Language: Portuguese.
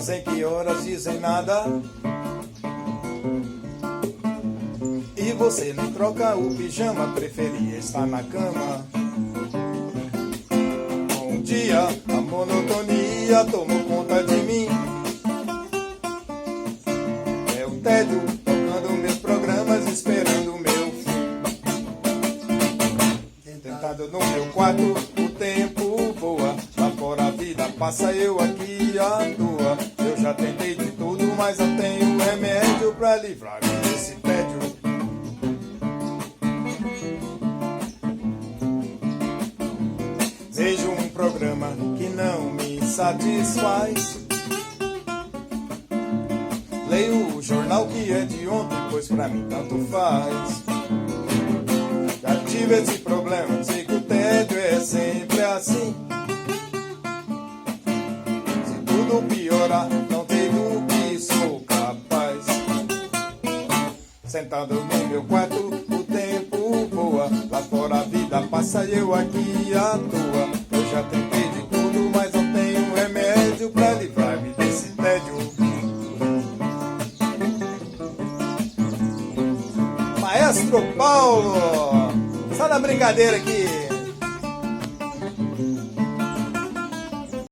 Dizem que horas, dizem nada. E você nem troca o pijama, preferia estar na cama. Um dia a monotonia tomou conta de mim. É o tédio tocando meus programas, esperando o meu fim. Tentado no meu quarto, o tempo voa. Lá fora a vida passa, eu aqui à toa. Eu já tentei de tudo, mas não tenho remédio pra livrar-me desse tédio. Vejo um programa que não me satisfaz. Leio o jornal que é de ontem, pois pra mim tanto faz. Já tive esse problema, sei que o tédio é sempre assim. Se tudo piorar, não sei do que sou capaz. Sentado no meu quarto, o tempo voa. Lá fora a vida passa e eu aqui à toa. Eu já tentei de tudo, mas não tenho remédio pra livrar-me desse tédio. Maestro Paulo, só na brincadeira aqui.